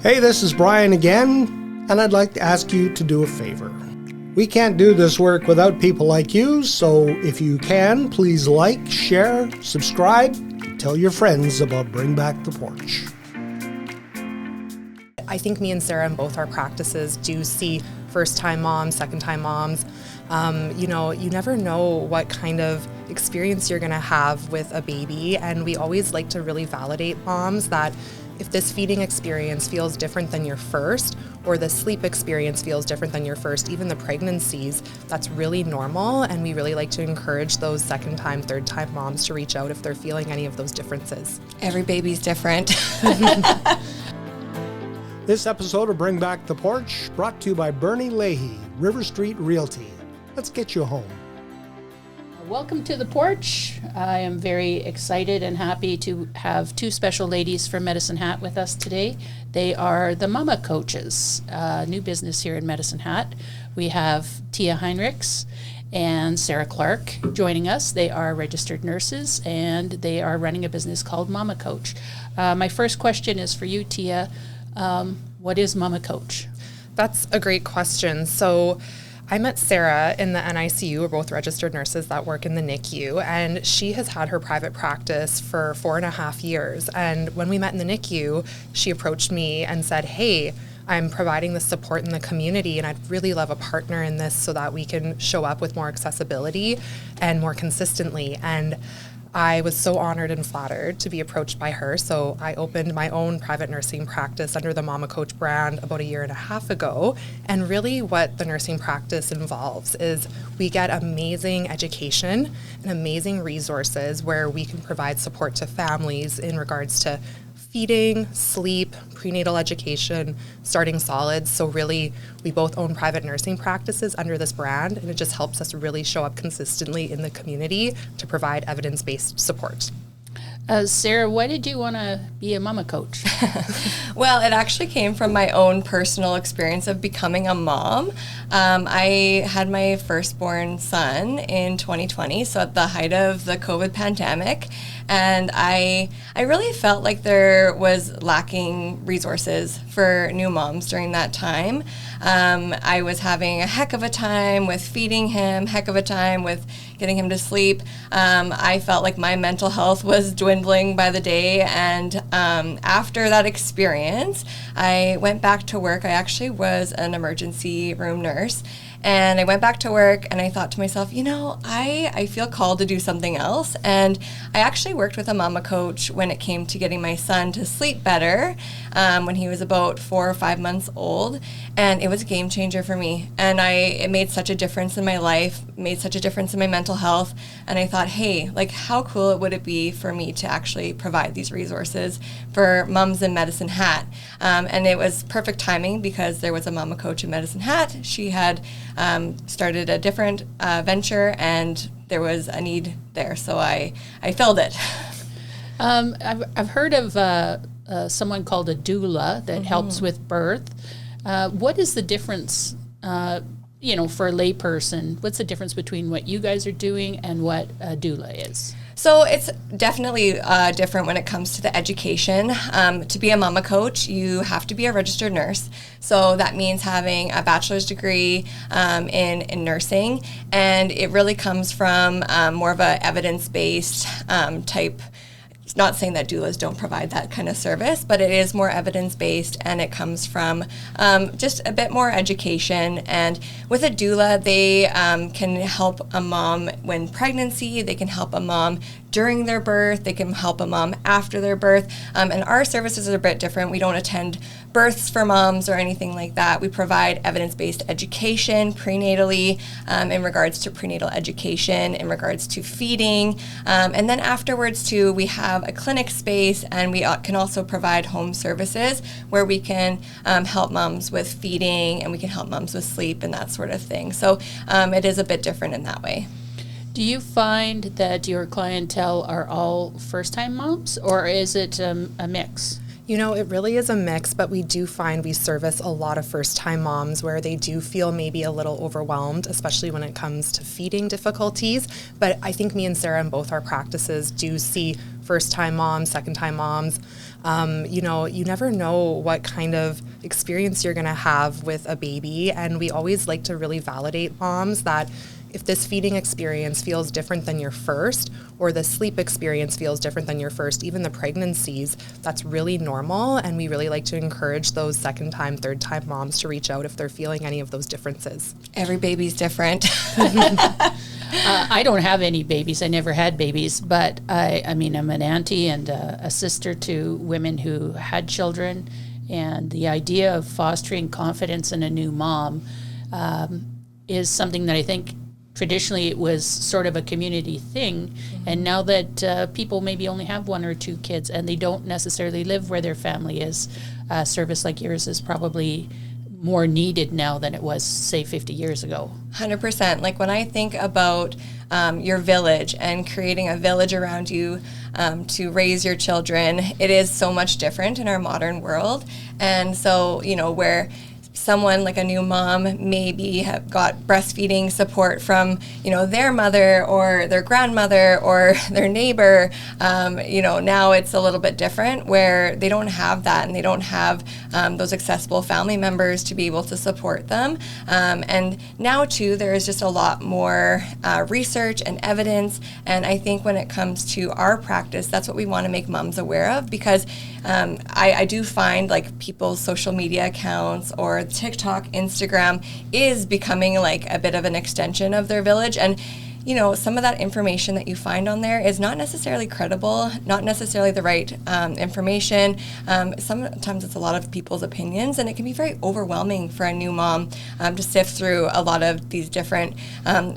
Hey, this is Brian again, and I'd like to ask you to do a favor. We can't do this work without people like you, so if you can, please like, share, subscribe, tell your friends about Bring Back the Porch. I think me and Sarah in both our practices do see first-time moms, second-time moms. You never know what kind of experience you're going to have with a baby, and we always like to really validate moms that if this feeding experience feels different than your first, or the sleep experience feels different than your first, even the pregnancies, that's really normal, and we really like to encourage those second-time, third-time moms to reach out if they're feeling any of those differences. Every baby's different. This episode of Bring Back the Porch brought to you by Bernie Leahy, River Street Realty. Let's get you home. Welcome to the porch. I am very excited and happy to have two special ladies from Medicine Hat with us today. They are the Mama Coaches, new business here in Medicine Hat. We have Tia Heinrichs and Sarah Clarke joining us. They are registered nurses and they are running a business called Mama Coach. My first question is for you, Tia. What is Mama Coach? That's a great question. So I met Sarah in the NICU. We're both registered nurses that work in the NICU, and she has had her private practice for 4.5 years. And when we met in the NICU, she approached me and said, hey, I'm providing this support in the community, and I'd really love a partner in this so that we can show up with more accessibility and more consistently. And I was so honored and flattered to be approached by her, so I opened my own private nursing practice under the Mama Coach brand about 1.5 years ago. And really what the nursing practice involves is we get amazing education and amazing resources where we can provide support to families in regards to feeding, sleep, prenatal education, starting solids. So really, we both own private nursing practices under this brand, and it just helps us really show up consistently in the community to provide evidence-based support. Sarah, why did you want to be a Mama Coach? Well, it actually came from my own personal experience of becoming a mom. I had my firstborn son in 2020, so at the height of the COVID pandemic, and I really felt like there was lacking resources for new moms during that time. I was having a heck of a time with feeding him, heck of a time with getting him to sleep. I felt like my mental health was dwindling by the day, and after that experience, I went back to work. I actually was an emergency room nurse, and I went back to work and I thought to myself, I feel called to do something else. And I actually worked with a Mama Coach when it came to getting my son to sleep better when he was about 4 or 5 months old. And it was a game changer for me. And it made such a difference in my life, made such a difference in my mental health. And I thought, hey, how cool would it be for me to actually provide these resources for moms in Medicine Hat? And it was perfect timing because there was a Mama Coach in Medicine Hat. She had started a different venture, and there was a need there, so I filled it. I've heard of someone called a doula that helps with birth. What is the difference, for a layperson? What's the difference between what you guys are doing and what a doula is? So it's definitely different when it comes to the education. To be a Mama Coach, you have to be a registered nurse. So that means having a bachelor's degree in nursing. And it really comes from more of a evidence-based type. It's not saying that doulas don't provide that kind of service, but it is more evidence-based, and it comes from just a bit more education. And with a doula, they can help a mom when pregnancy, they can help a mom during their birth, they can help a mom after their birth. And our services are a bit different. We don't attend births for moms or anything like that. We provide evidence-based education prenatally in regards to prenatal education, in regards to feeding. And then afterwards, too, we have a clinic space, and we can also provide home services where we can help moms with feeding, and we can help moms with sleep and that sort of thing. So it is a bit different in that way. Do you find that your clientele are all first-time moms, or is it a mix? It really is a mix, but we do find we service a lot of first-time moms where they do feel maybe a little overwhelmed, especially when it comes to feeding difficulties. But I think me and Sarah in both our practices do see first-time moms, second-time moms. You never know what kind of experience you're going to have with a baby. And we always like to really validate moms that if this feeding experience feels different than your first, or the sleep experience feels different than your first, even the pregnancies, that's really normal. And we really like to encourage those second time, third time moms to reach out if they're feeling any of those differences. Every baby's different. I don't have any babies. I never had babies, but I'm an auntie and a sister to women who had children, and the idea of fostering confidence in a new mom is something that I think traditionally it was sort of a community thing, and now that people maybe only have one or two kids and they don't necessarily live where their family is, service like yours is probably more needed now than it was, say, 50 years ago. 100%. Like when I think about your village and creating a village around you to raise your children, it is so much different in our modern world. And so, where someone like a new mom maybe have got breastfeeding support from, their mother or their grandmother or their neighbor, now it's a little bit different where they don't have that and they don't have those accessible family members to be able to support them. And now too, there is just a lot more research and evidence. And I think when it comes to our practice, that's what we want to make moms aware of, because I do find like people's social media accounts or TikTok, Instagram is becoming like a bit of an extension of their village. And some of that information that you find on there is not necessarily credible, not necessarily the right information. Sometimes it's a lot of people's opinions, and it can be very overwhelming for a new mom to sift through a lot of these different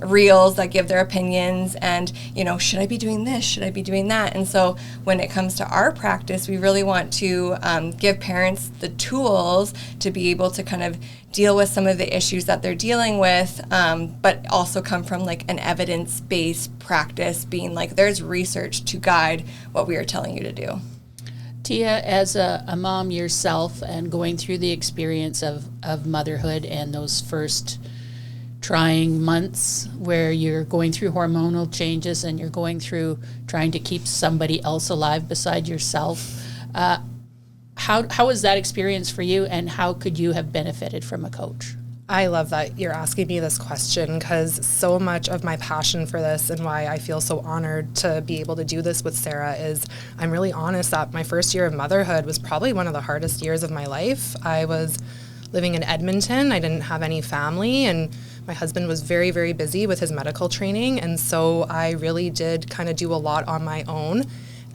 reels that give their opinions and, should I be doing this? Should I be doing that? And so when it comes to our practice, we really want to give parents the tools to be able to kind of deal with some of the issues that they're dealing with, but also come from like an evidence-based practice, being like there's research to guide what we are telling you to do. Tia, as a mom yourself and going through the experience of motherhood and those first trying months where you're going through hormonal changes and you're going through trying to keep somebody else alive beside yourself, how was that experience for you, and how could you have benefited from a coach? I love that you're asking me this question, because so much of my passion for this and why I feel so honored to be able to do this with Sarah is I'm really honest that my first year of motherhood was probably one of the hardest years of my life. I was living in Edmonton. I didn't have any family, and my husband was very, very busy with his medical training, and so I really did kind of do a lot on my own.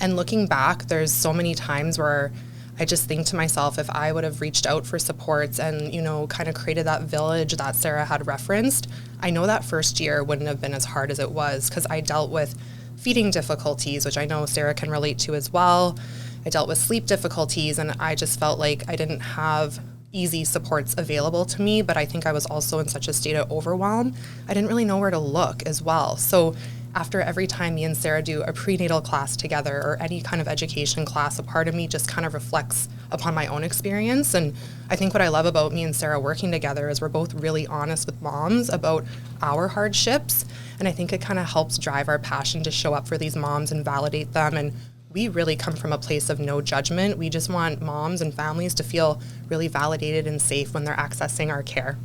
And looking back, there's so many times where I just think to myself, if I would have reached out for supports and, kind of created that village that Sarah had referenced, I know that first year wouldn't have been as hard as it was, because I dealt with feeding difficulties, which I know Sarah can relate to as well. I dealt with sleep difficulties, and I just felt like I didn't have easy supports available to me, but I think I was also in such a state of overwhelm, I didn't really know where to look as well. So after every time me and Sarah do a prenatal class together or any kind of education class, a part of me just kind of reflects upon my own experience. And I think what I love about me and Sarah working together is we're both really honest with moms about our hardships. And I think it kind of helps drive our passion to show up for these moms and validate them. And we really come from a place of no judgment. We just want moms and families to feel really validated and safe when they're accessing our care.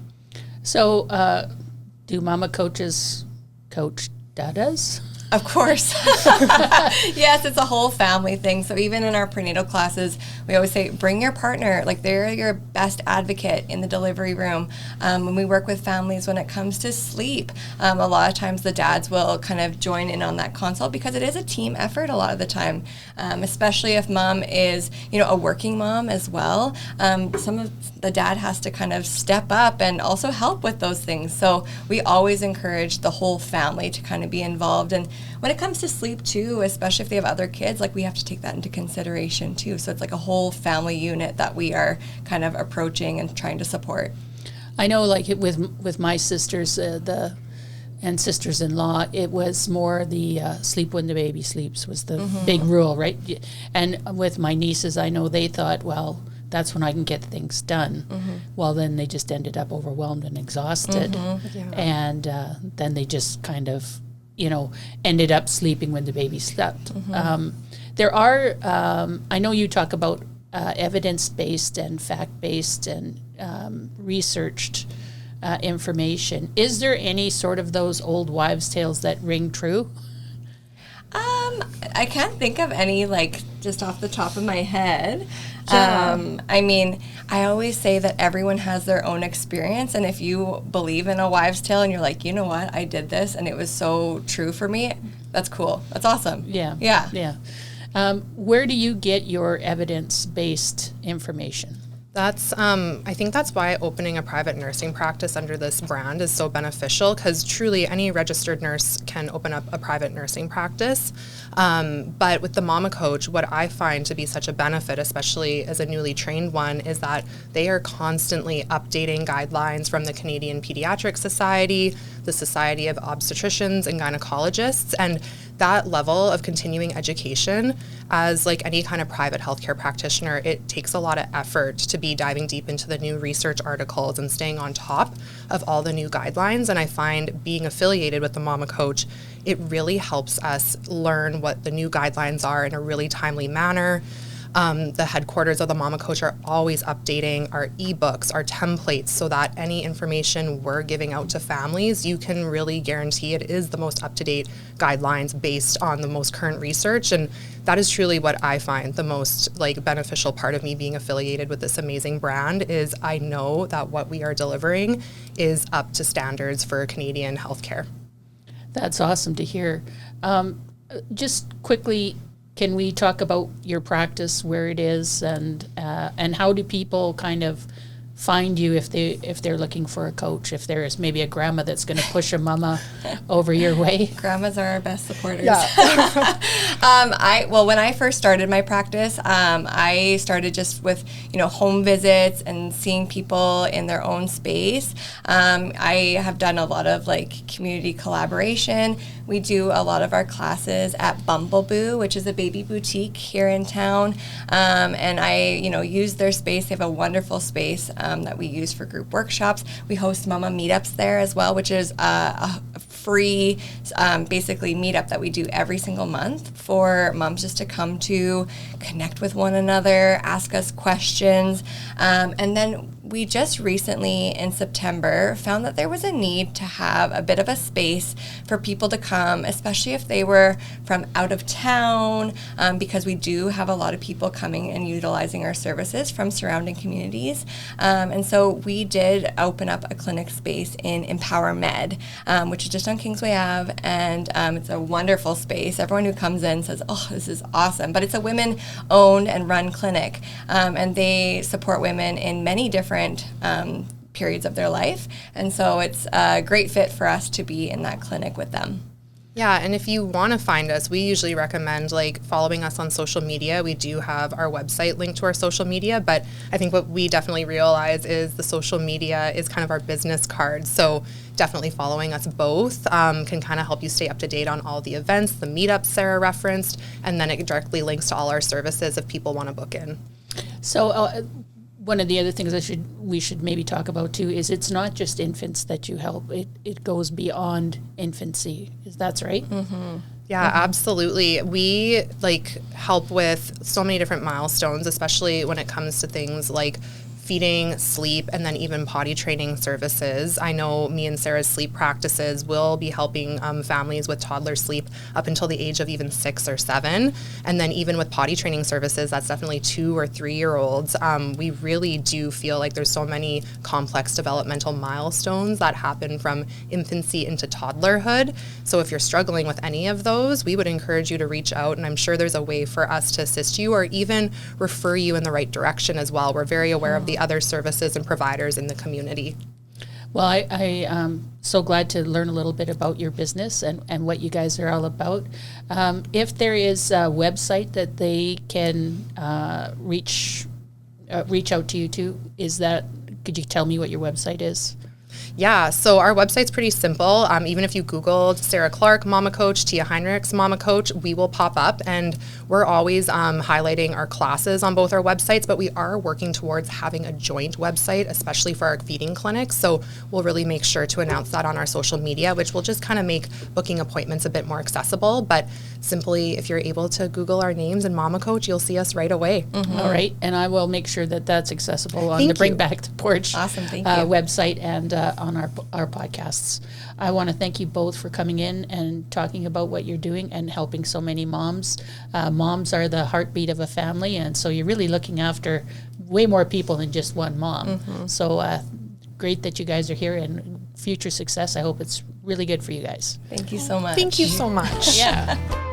So do mama coaches coach doulas? Of course. Yes, it's a whole family thing. So even in our prenatal classes, we always say, bring your partner. Like, they're your best advocate in the delivery room. When we work with families when it comes to sleep, a lot of times the dads will kind of join in on that consult, because it is a team effort a lot of the time, especially if mom is, a working mom as well. Some of the dad has to kind of step up and also help with those things. So we always encourage the whole family to kind of be involved. And when it comes to sleep too, especially if they have other kids, like, we have to take that into consideration too. So it's like a whole family unit that we are kind of approaching and trying to support. I know, like with my sisters, and sisters-in-law, it was more the sleep when the baby sleeps was the big rule, right? And with my nieces, I know they thought, well, that's when I can get things done. Well, then they just ended up overwhelmed and exhausted. And then they just kind of, ended up sleeping when the baby slept. There are, I know you talk about evidence-based and fact-based and researched information. Is there any sort of those old wives' tales that ring true? I can't think of any, like, just off the top of my head. Yeah. I mean, I always say that everyone has their own experience, and if you believe in a wives' tale and you're like, you know what, I did this and it was so true for me, that's cool. That's awesome. Yeah. Yeah. Yeah. Where do you get your evidence-based information? That's, I think that's why opening a private nursing practice under this brand is so beneficial, because truly any registered nurse can open up a private nursing practice. But with the Mama Coach, what I find to be such a benefit, especially as a newly trained one, is that they are constantly updating guidelines from the Canadian Pediatric Society, the Society of Obstetricians and Gynecologists, and that level of continuing education, as like any kind of private healthcare practitioner, it takes a lot of effort to be diving deep into the new research articles and staying on top of all the new guidelines. And I find being affiliated with the Mama Coach, it really helps us learn what the new guidelines are in a really timely manner. The headquarters of the Mama Coach are always updating our ebooks, our templates, so that any information we're giving out to families, you can really guarantee it is the most up-to-date guidelines based on the most current research. And that is truly what I find the most like beneficial part of me being affiliated with this amazing brand, is I know that what we are delivering is up to standards for Canadian healthcare. That's awesome to hear. Just quickly, can we talk about your practice, where it is, and how do people kind of find you if they're looking for a coach? If there is maybe a grandma that's going to push a mama over your way. Grandmas are our best supporters. Yeah. When I first started my practice, I started just with home visits and seeing people in their own space. I have done a lot of like community collaboration. We do a lot of our classes at Bumbleboo, which is a baby boutique here in town, and I use their space. They have a wonderful space that we use for group workshops. We host mama meetups there as well, which is a free basically meetup that we do every single month for moms just to come to connect with one another, ask us questions, and then we just recently in September found that there was a need to have a bit of a space for people to come, especially if they were from out of town, because we do have a lot of people coming and utilizing our services from surrounding communities. And so we did open up a clinic space in Empower Med, which is just on Kingsway Ave, and it's a wonderful space. Everyone who comes in says, oh, this is awesome. But it's a women-owned and run clinic, and they support women in many different periods of their life. And so it's a great fit for us to be in that clinic with them. Yeah, and if you want to find us, we usually recommend like following us on social media. We do have our website linked to our social media, but I think what we definitely realize is the social media is kind of our business card. So definitely following us both can kind of help you stay up to date on all the events, the meetups Sarah referenced, and then it directly links to all our services if people want to book in. So one of the other things we should maybe talk about too is it's not just infants that you help. It goes beyond infancy. That's right? Mm-hmm. Yeah, absolutely. We help with so many different milestones, especially when it comes to things like feeding, sleep, and then even potty training services. I know me and Sarah's sleep practices will be helping families with toddler sleep up until the age of even 6 or 7. And then even with potty training services, that's definitely 2 or 3-year-olds. We really do feel like there's so many complex developmental milestones that happen from infancy into toddlerhood. So if you're struggling with any of those, we would encourage you to reach out, and I'm sure there's a way for us to assist you or even refer you in the right direction as well. We're very aware of the other services and providers in the community. Well, I'm so glad to learn a little bit about your business and what you guys are all about. If there is a website that they can reach out to you to, could you tell me what your website is? Yeah, so our website's pretty simple. Even if you Googled Sarah Clarke, Mama Coach, Tia Heinrichs, Mama Coach, we will pop up. And we're always highlighting our classes on both our websites, but we are working towards having a joint website, especially for our feeding clinics. So we'll really make sure to announce that on our social media, which will just kind of make booking appointments a bit more accessible. But simply, if you're able to Google our names and Mama Coach, you'll see us right away. All right, and I will make sure that that's accessible on Thank the Bring you. Back the Porch Awesome, thank you. website and on our podcasts. I want to thank you both for coming in and talking about what you're doing and helping so many moms. Moms are the heartbeat of a family, and so you're really looking after way more people than just one mom. So great that you guys are here, and future success. I hope it's really good for you guys. Thank you so much. Thank you so much. Yeah.